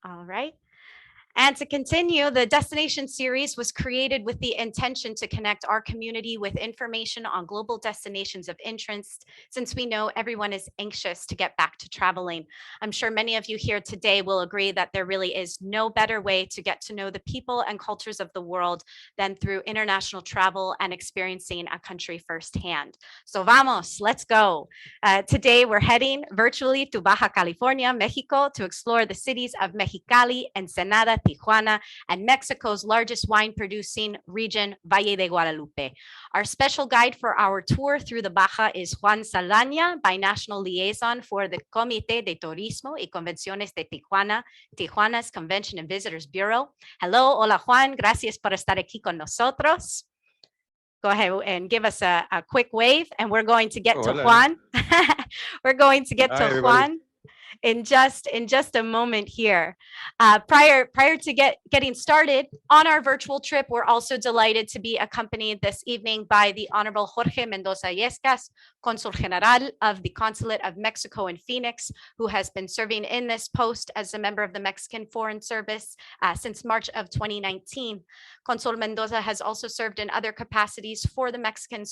All right. And to continue, the destination series was created with the intention to connect our community with information on global destinations of interest, since we know everyone is anxious to get back to traveling. I'm sure many of you here today will agree that there really is no better way to get to know the people and cultures of the world than through international travel and experiencing a country firsthand. So vamos, let's go. Today, we're heading virtually to Baja California, Mexico, to explore the cities of Mexicali, Ensenada, Tijuana, and Mexico's largest wine-producing region, Valle de Guadalupe. Our special guide for our tour through the Baja is Juan Saldaña, Binational Liaison for the Comité de Turismo y Convenciones de Tijuana, Tijuana's Convention and Visitors Bureau. Hello, hola Juan, gracias por estar aquí con nosotros. Go ahead and give us a quick wave, and we're going to get to Juan. We're going to get to everybody. Juan in just a moment here. Prior to getting started on our virtual trip, we're also delighted to be accompanied this evening by the Honorable Jorge Mendoza Yescas, Consul General of the Consulate of Mexico in Phoenix, who has been serving in this post as a member of the Mexican Foreign Service since March of 2019. Consul Mendoza has also served in other capacities for the Mexican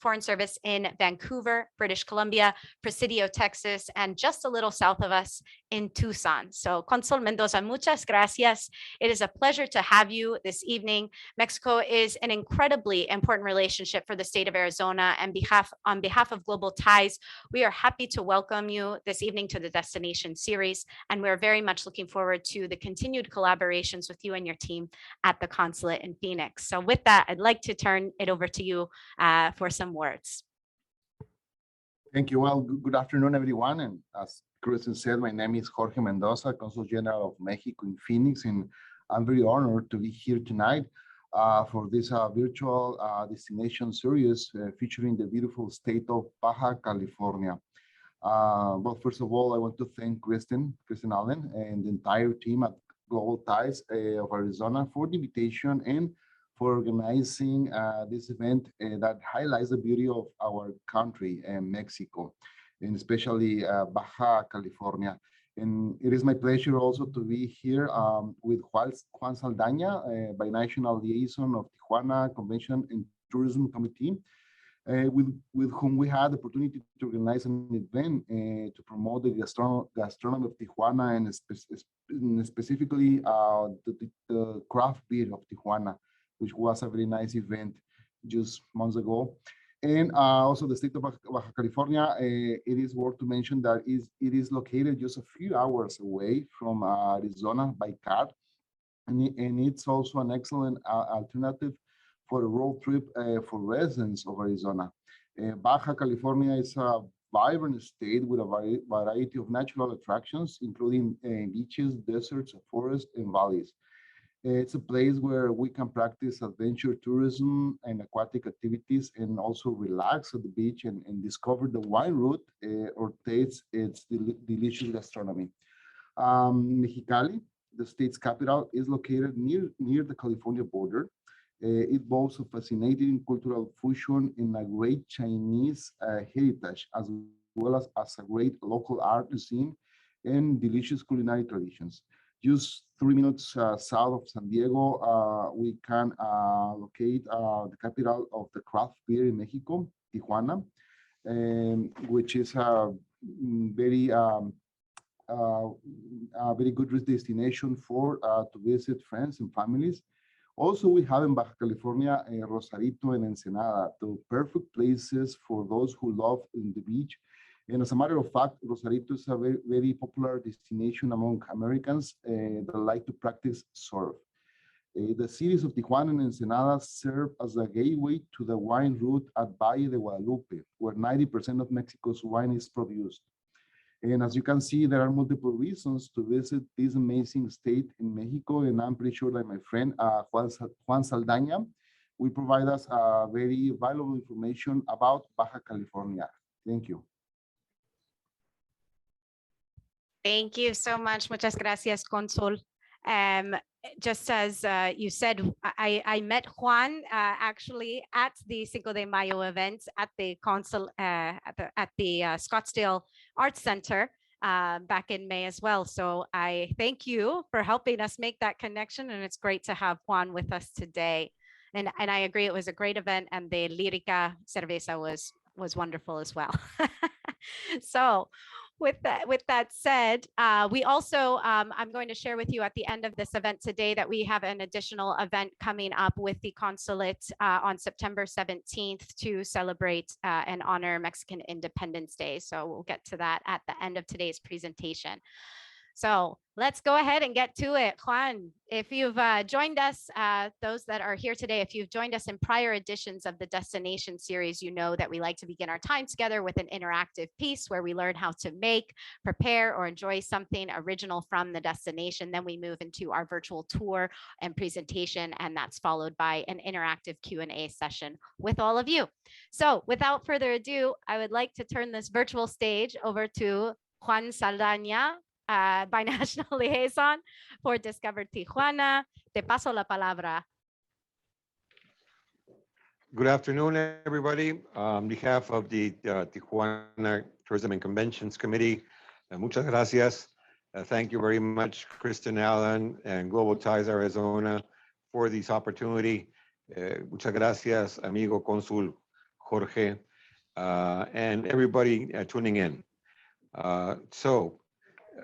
Foreign Service in Vancouver, British Columbia, Presidio, Texas, and just a little south of us in Tucson. So Consul Mendoza, muchas gracias. It is a pleasure to have you this evening. Mexico is an incredibly important relationship for the state of Arizona, and on behalf of Global Ties, we are happy to welcome you this evening to the Destination Series, and we're very much looking forward to the continued collaborations with you and your team at the consulate in Phoenix. So with that, I'd like to turn it over to you for some words. Thank you. Well, good afternoon, everyone. And as Kristen said, my name is Jorge Mendoza, Consul General of Mexico in Phoenix, and I'm very honored to be here tonight for this virtual destination series featuring the beautiful state of Baja California. Well, first of all, I want to thank Kristen Allen and the entire team at Global Ties of Arizona for the invitation and for organizing this event that highlights the beauty of our country, Mexico, and especially Baja California. And it is my pleasure also to be here with Juan Saldaña, Binational Liaison of Tijuana Convention and Tourism Committee, with whom we had the opportunity to organize an event to promote the gastronomy of Tijuana and specifically the craft beer of Tijuana, which was a very nice event just months ago. And also the state of Baja California, it is worth to mention that it is located just a few hours away from Arizona by car. And it's also an excellent alternative for a road trip for residents of Arizona. Baja California is a vibrant state with a variety of natural attractions, including beaches, deserts, forests, and valleys. It's a place where we can practice adventure tourism and aquatic activities and also relax at the beach and discover the wine route or taste its delicious gastronomy. Mexicali, the state's capital, is located near the California border. It boasts a fascinating cultural fusion in a great Chinese heritage, as well as a great local art scene and delicious culinary traditions. Just 3 minutes south of San Diego, we can locate the capital of the craft beer in Mexico, Tijuana, which is a very good destination for to visit friends and families. Also, we have in Baja California, Rosarito and Ensenada, the perfect places for those who love the beach. And as a matter of fact, Rosarito is a very, very popular destination among Americans that like to practice surf. The cities of Tijuana and Ensenada serve as a gateway to the wine route at Valle de Guadalupe, where 90% of Mexico's wine is produced. And as you can see, there are multiple reasons to visit this amazing state in Mexico. And I'm pretty sure that my friend Juan Saldaña will provide us very valuable information about Baja California. Thank you. Thank you so much. Muchas gracias, Consul. Just as you said, I met Juan actually at the Cinco de Mayo event at the Scottsdale Arts Center back in May as well. So I thank you for helping us make that connection, and it's great to have Juan with us today. And I agree, it was a great event, and the Lyrica Cerveza was wonderful as well. So with that said, we also, I'm going to share with you at the end of this event today that we have an additional event coming up with the consulate on September 17th to celebrate and honor Mexican Independence Day. So we'll get to that at the end of today's presentation. So let's go ahead and get to it. Juan, if you've joined us, those that are here today, if you've joined us in prior editions of the Destination series, you know that we like to begin our time together with an interactive piece where we learn how to make, prepare, or enjoy something original from the destination. Then we move into our virtual tour and presentation, and that's followed by an interactive Q&A session with all of you. So without further ado, I would like to turn this virtual stage over to Juan Saldaña, Binational Liaison for Discover Tijuana. Te paso la palabra. Good afternoon, everybody. On behalf of the Tijuana Tourism and Conventions Committee, muchas gracias. Thank you very much, Kristen Allen and Global Ties Arizona, for this opportunity. Muchas gracias, amigo Consul Jorge, and everybody tuning in. So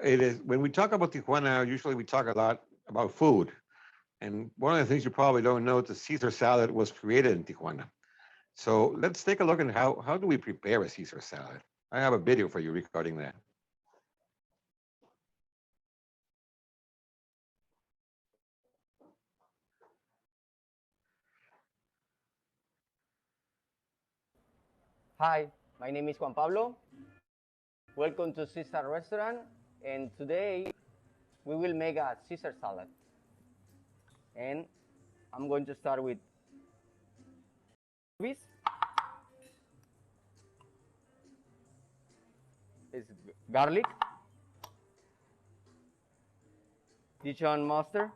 it is, when we talk about Tijuana, usually we talk a lot about food. And one of the things you probably don't know is the Caesar salad was created in Tijuana. So let's take a look at how do we prepare a Caesar salad. I have a video for you regarding that. Hi, my name is Juan Pablo. Welcome to Caesar Restaurant, and today we will make a Caesar salad. And I'm going to start with this. It's garlic, Dijon mustard,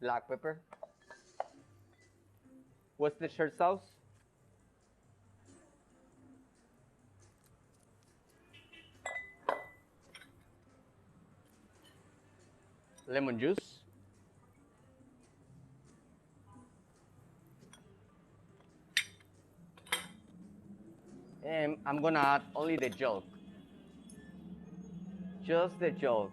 black pepper, Worcestershire sauce, lemon juice, and I'm gonna add only the yolk, just the yolk.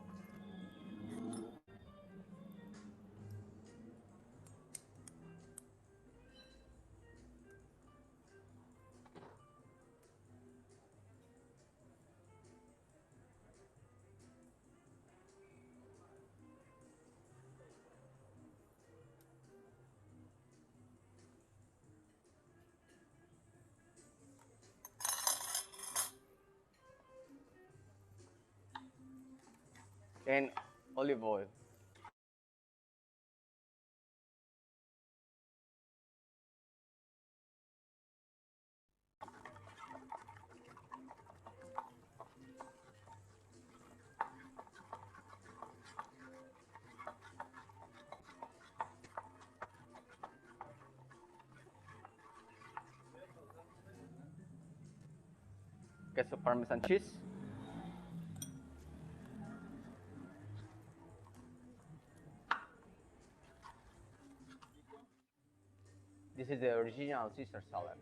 And olive oil. Queso Parmesan cheese. This is the original Caesar salad.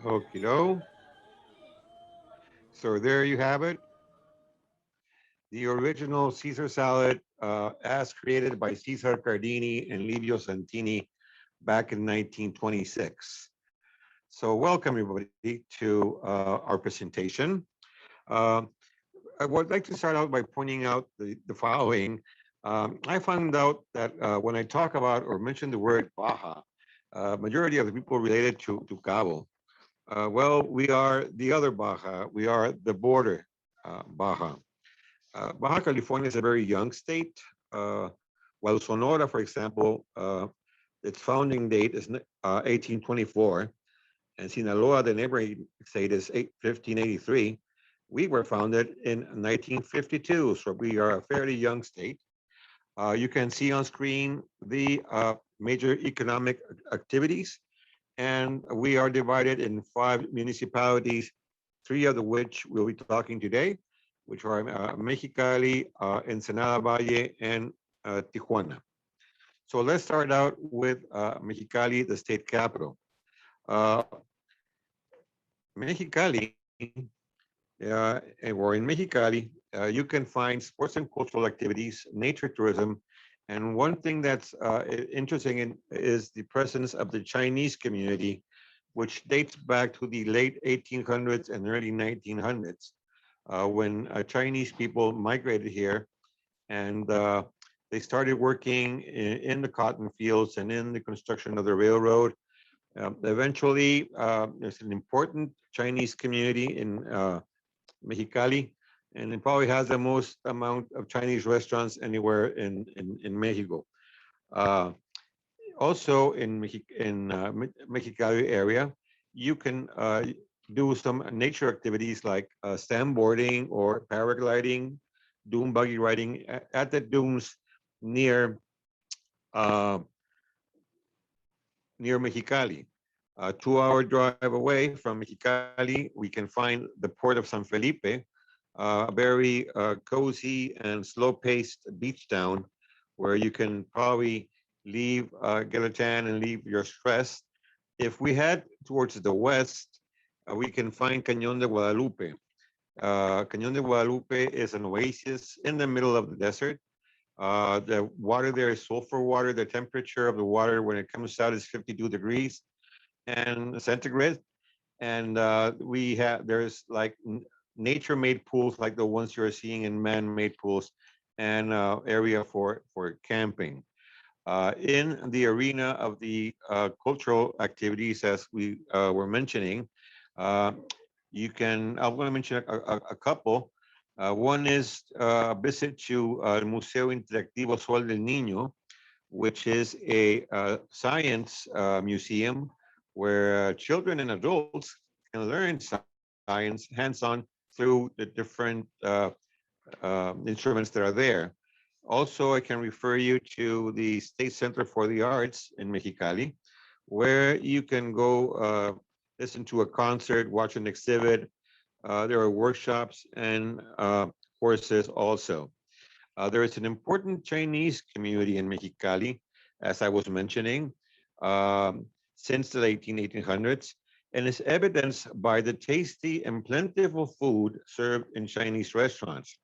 Okey-doke. So there you have it. The original Caesar salad, as created by Cesar Cardini and Livio Santini back in 1926. So welcome everybody to our presentation. Uh, I would like to start out by pointing out the following. I found out that when I talk about or mention the word Baja, majority of the people related to Cabo. Well, we are the other Baja. We are the border Baja. Baja California is a very young state, while Sonora, for example, its founding date is 1824, and Sinaloa, the neighboring state, is 1583. We were founded in 1952, so we are a fairly young state. You can see on screen the major economic activities, and we are divided in 5 municipalities, 3 of which we'll be talking today, which are Mexicali, Ensenada Valle, and Tijuana. So let's start out with Mexicali, the state capital. Mexicali, or in Mexicali, you can find sports and cultural activities, nature tourism, and one thing that's interesting is the presence of the Chinese community, which dates back to the late 1800s and early 1900s, when Chinese people migrated here, and they started working in the cotton fields and in the construction of the railroad. Eventually, there's an important Chinese community in Mexicali, and it probably has the most amount of Chinese restaurants anywhere in Mexico. Also in Mexicali area, you can do some nature activities like sandboarding or paragliding, dune buggy riding at the dunes near near Mexicali. A 2-hour drive away from Mexicali, we can find the port of San Felipe, a very cozy and slow-paced beach town where you can probably leave, get a tan and leave your stress. If we head towards the west, we can find Cañón de Guadalupe. Cañón de Guadalupe is an oasis in the middle of the desert. The water there is sulfur water. The temperature of the water when it comes out is 52 degrees and centigrade. And there's like nature-made pools like the ones you're seeing in man-made pools, and area for camping. In the arena of the cultural activities, as we were mentioning, I'm going to mention a couple. One is a visit to Museo Interactivo Sol del Niño, which is a science museum where children and adults can learn science hands-on through the different instruments that are there. Also, I can refer you to the State Center for the Arts in Mexicali, where you can go listen to a concert, watch an exhibit. There are workshops and courses also. There is an important Chinese community in Mexicali, as I was mentioning, since the 1800s, and is evidenced by the tasty and plentiful food served in Chinese restaurants.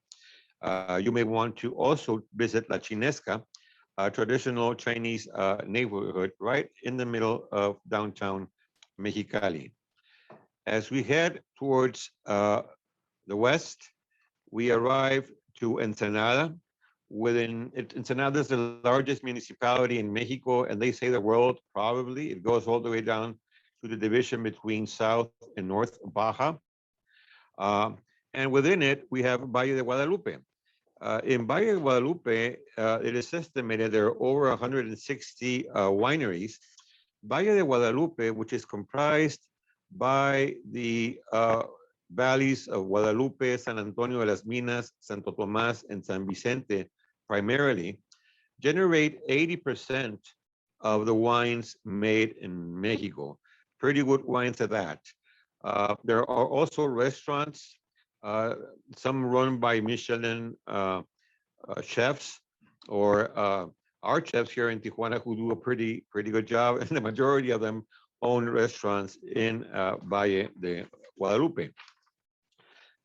You may want to also visit La Chinesca, a traditional Chinese neighborhood right in the middle of downtown Mexicali. As we head towards the west, we arrive to Ensenada. Ensenada is the largest municipality in Mexico, and they say the world, probably. It goes all the way down to the division between South and North Baja. And within it, we have Valle de Guadalupe. In Valle de Guadalupe, it is estimated there are over 160 wineries. Valle de Guadalupe, which is comprised by the valleys of Guadalupe, San Antonio de las Minas, Santo Tomás, and San Vicente, primarily, generate 80% of the wines made in Mexico. Pretty good wines at that. There are also restaurants, some run by Michelin chefs, or our chefs here in Tijuana who do a pretty good job, and the majority of them owned restaurants in Valle de Guadalupe.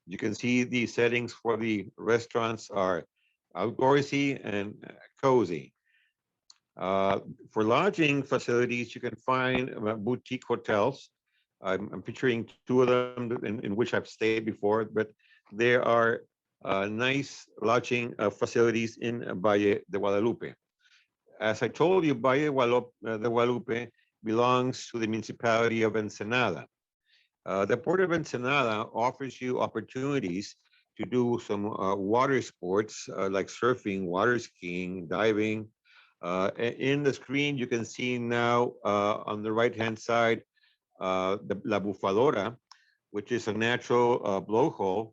You can see the settings for the restaurants are outdoorsy and cozy. For lodging facilities, you can find boutique hotels. I'm picturing two of them in which I've stayed before, but there are nice lodging facilities in Valle de Guadalupe. As I told you, Valle de Guadalupe belongs to the municipality of Ensenada. The Port of Ensenada offers you opportunities to do some water sports like surfing, water skiing, diving. In the screen, you can see now on the right-hand side, the La Bufadora, which is a natural blowhole.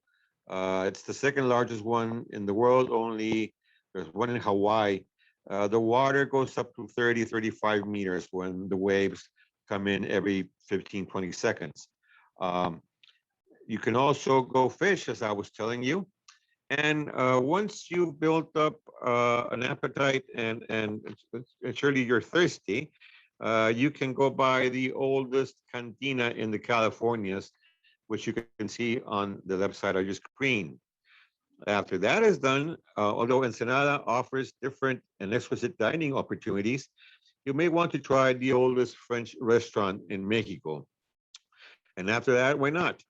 It's the second largest one in the world. Only there's one in Hawaii. The water goes up to 30, 35 meters when the waves come in every 15, 20 seconds. You can also go fish, as I was telling you. And once you've built up an appetite and surely you're thirsty, you can go by the oldest cantina in the Californias, which you can see on the left side of your screen. After that is done, although Ensenada offers different and exquisite dining opportunities, you may want to try the oldest French restaurant in Mexico. And after that, why not?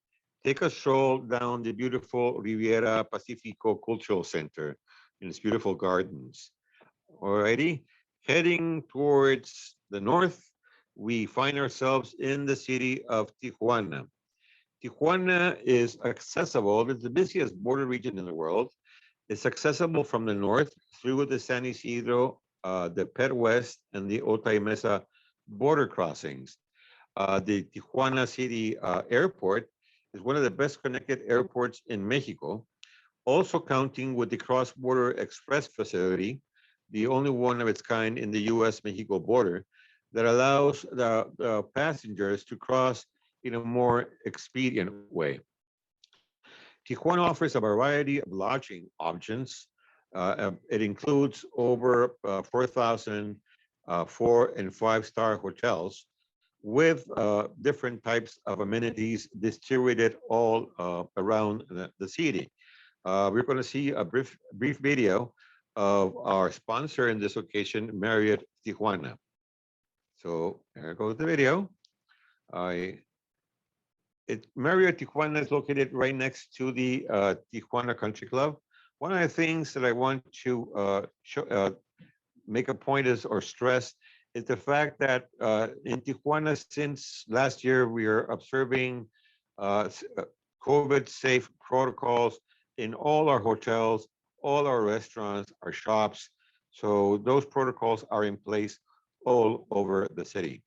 Take a stroll down the beautiful Riviera Pacifico Cultural Center in its beautiful gardens. Alrighty, heading towards the north, we find ourselves in the city of Tijuana. Tijuana is accessible. It's the busiest border region in the world. It's accessible from the north through the San Isidro, the Pet West, and the Otay Mesa border crossings. The Tijuana City Airport is one of the best connected airports in Mexico, also counting with the cross-border express facility, the only one of its kind in the U.S.-Mexico border, that allows the passengers to cross in a more expedient way. Tijuana offers a variety of lodging options. It includes over 4,000 4- and 5-star hotels with different types of amenities distributed all around the city. We're going to see a brief video of our sponsor in this occasion, Marriott Tijuana. So there goes the video. Marriott Tijuana is located right next to the Tijuana Country Club. One of the things that I want to make a point is, or stress, is the fact that in Tijuana, since last year, we are observing COVID-safe protocols in all our hotels, all our restaurants, our shops. So those protocols are in place all over the city.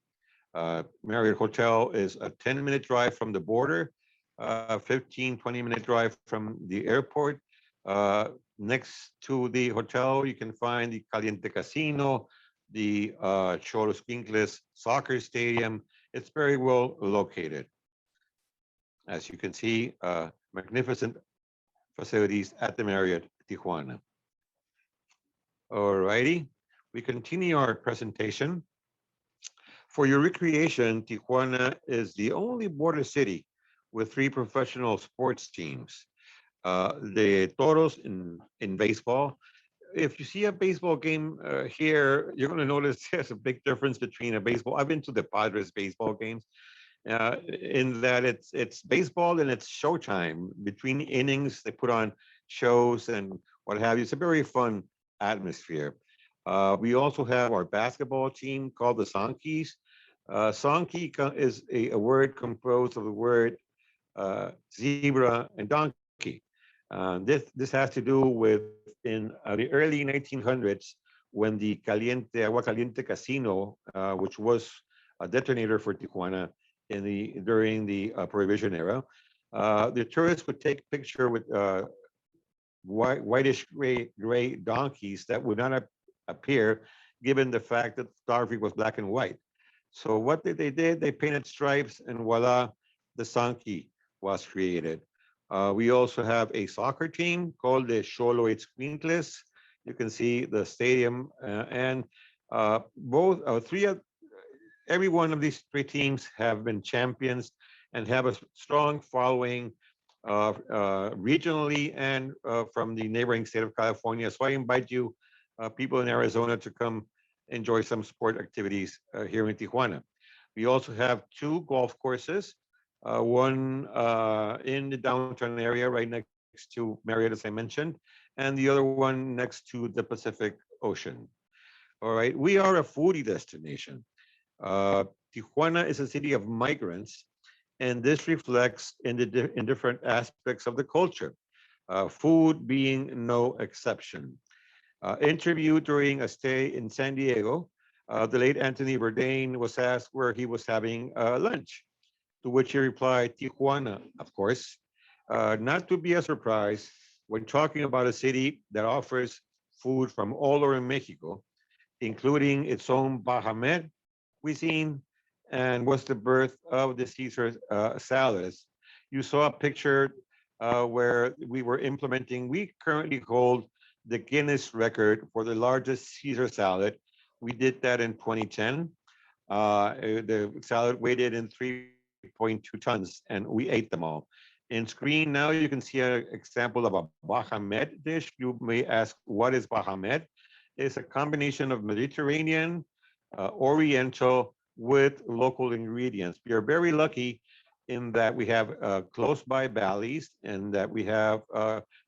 Marriott Hotel is a 10-minute drive from the border, 15, 20-minute drive from the airport. Next to the hotel, you can find the Caliente Casino, the Xolos Quincles soccer stadium. It's very well located. As you can see, magnificent facilities at the Marriott Tijuana. All righty, we continue our presentation. For your recreation, Tijuana is the only border city with 3 professional sports teams. The Toros in baseball. If you see a baseball game here, you're going to notice there's a big difference between a baseball. I've been to the Padres baseball games in that it's baseball and it's showtime. Between innings, they put on shows and what have you. It's a very fun atmosphere. We also have our basketball team called the Sonkeys. Sonky is a word composed of the word zebra and donkey. This has to do with in the early 1900s when the Agua Caliente Casino, which was a detonator for Tijuana during the Prohibition era, the tourists would take a picture with whitish gray donkeys that would not appear given the fact that photography was black and white. So what they did, they painted stripes and voila, the Sonky was created. We also have a soccer team called the Xolos Quincles. You can see the stadium and every one of these three teams have been champions and have a strong following regionally and from the neighboring state of California. So I invite you, people in Arizona, to come enjoy some sport activities here in Tijuana. We also have two golf courses, one in the downtown area right next to Marriott, as I mentioned, and the other one next to the Pacific Ocean. All right, we are a foodie destination. Tijuana is a city of migrants, and this reflects in in different aspects of the culture, food being no exception. Interviewed during a stay in San Diego, the late Anthony Bourdain was asked where he was having lunch, to which he replied, Tijuana, of course. Not to be a surprise when talking about a city that offers food from all over Mexico, including its own Baja cuisine, and was the birth of the Caesar salads. You saw a picture where we were implementing, we currently hold the Guinness record for the largest Caesar salad. We did that in 2010. The salad weighed in 3.2 tons, and we ate them all. In screen now, you can see an example of a Baja dish. You may ask, what is Baja? It's a combination of Mediterranean, Oriental with local ingredients. We are very lucky in that we have close by valleys and that we have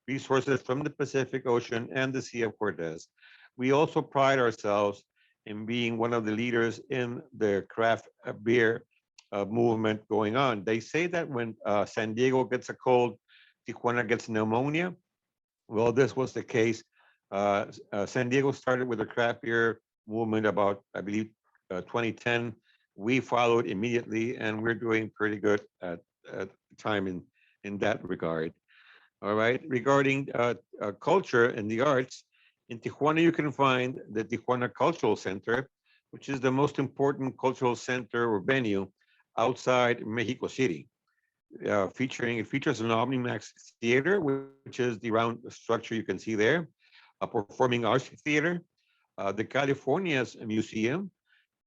resources from the Pacific Ocean and the Sea of Cortez. We also pride ourselves in being one of the leaders in the craft beer movement going on. They say that when San Diego gets a cold, Tijuana gets pneumonia. Well, this was the case. San Diego started with the craft beer movement about, I believe, 2010. We followed immediately, and we're doing pretty good at the time in that regard. All right. Regarding culture and the arts, in Tijuana, you can find the Tijuana Cultural Center, which is the most important cultural center or venue outside Mexico City. It features an Omnimax theater, which is the round structure you can see there, a performing arts theater, the California's Museum,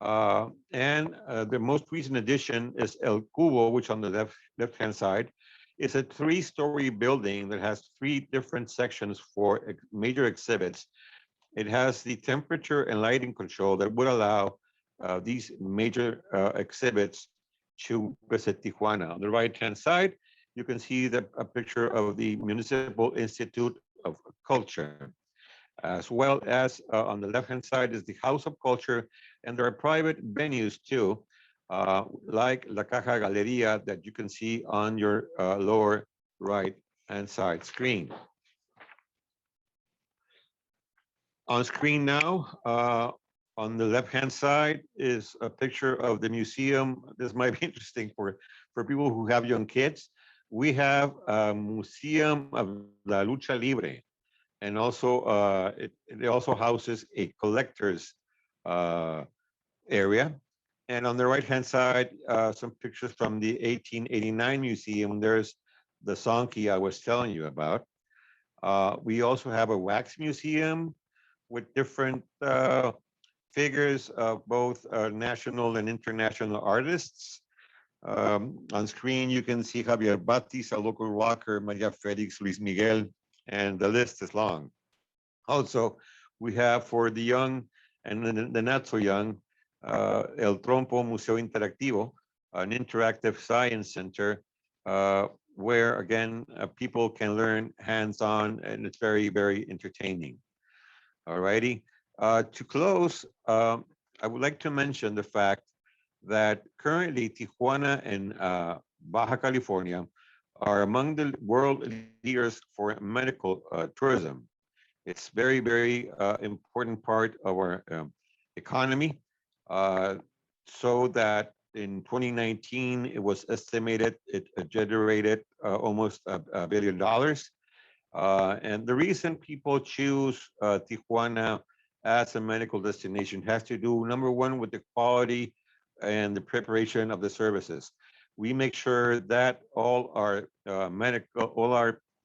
and the most recent addition is El Cubo, which on the left-hand side is a three-story building that has three different sections for major exhibits. It has the temperature and lighting control that would allow these major exhibits to visit Tijuana. On the right-hand side, you can see a picture of the Municipal Institute of Culture, as well as on the left-hand side is the House of Culture, and there are private venues too, like La Caja Galeria that you can see on your lower right-hand side screen. On screen now, on the left-hand side is a picture of the museum. This might be interesting for people who have young kids. We have a museum of La Lucha Libre, and also it also houses a collector's area. And on the right-hand side, some pictures from the 1889 museum. There's the Sonki I was telling you about. We also have a wax museum with different figures of both national and international artists. On screen, you can see Javier Batis, a local rocker, Maria Felix, Luis Miguel, and the list is long. Also, we have for the young and the not so young, El Trompo Museo Interactivo, an interactive science center where, again, people can learn hands-on, and it's very, very entertaining. All righty. To close, I would like to mention the fact that currently Tijuana and Baja California are among the world leaders for medical tourism. It's very, very important part of our economy. So that in 2019, it was estimated it generated almost $1 billion. And the reason people choose Tijuana as a medical destination has to do, number one, with the quality and the preparation of the services. We make sure that all our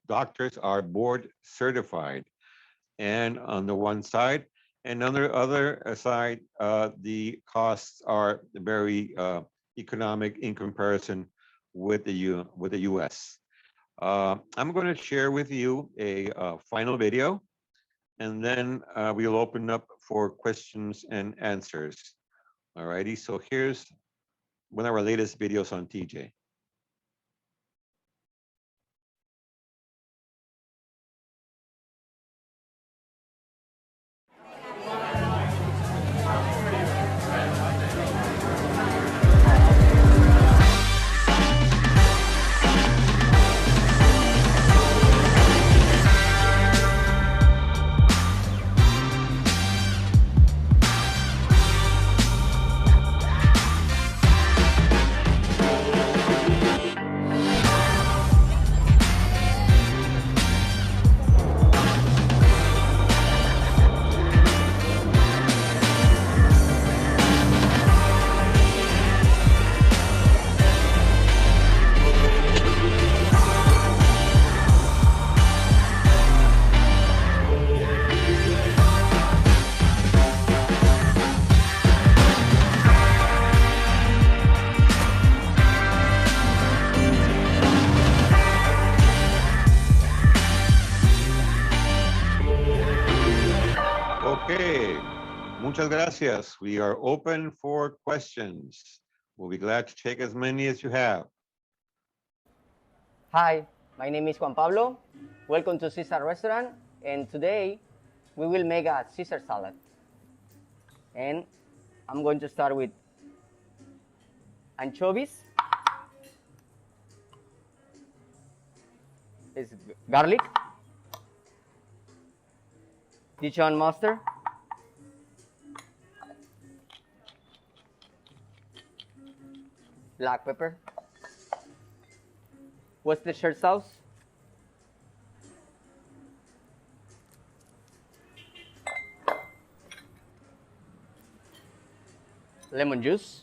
doctors are board certified. And on the one side, And on the other side, the costs are very economic in comparison with the US. I'm going to share with you a final video, and then we'll open up for questions and answers. All righty, so here's one of our latest videos on TJ. Okay, muchas gracias. We are open for questions. We'll be glad to take as many as you have. Hi, my name is Juan Pablo. Welcome to Caesar Restaurant, and today we will make a Caesar salad. And I'm going to start with anchovies, is garlic, Dijon mustard, black pepper, Worcestershire sauce, lemon juice,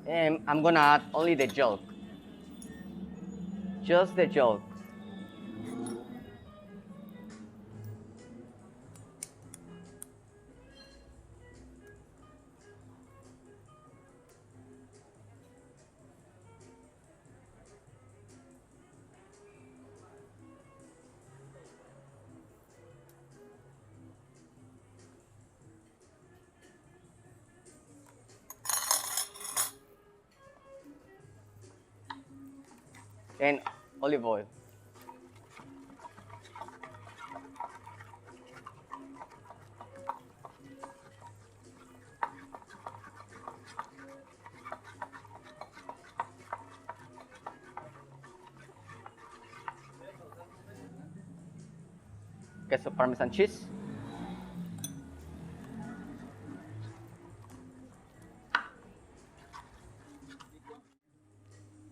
and I'm gonna add only the yolk, just the yolk. And olive oil. Queso Parmesan cheese.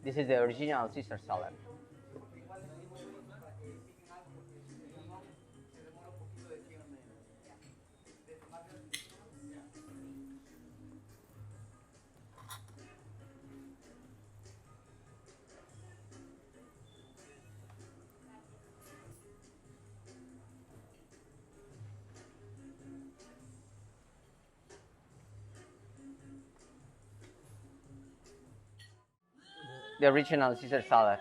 This is the original Caesar salad. The original Caesar salad.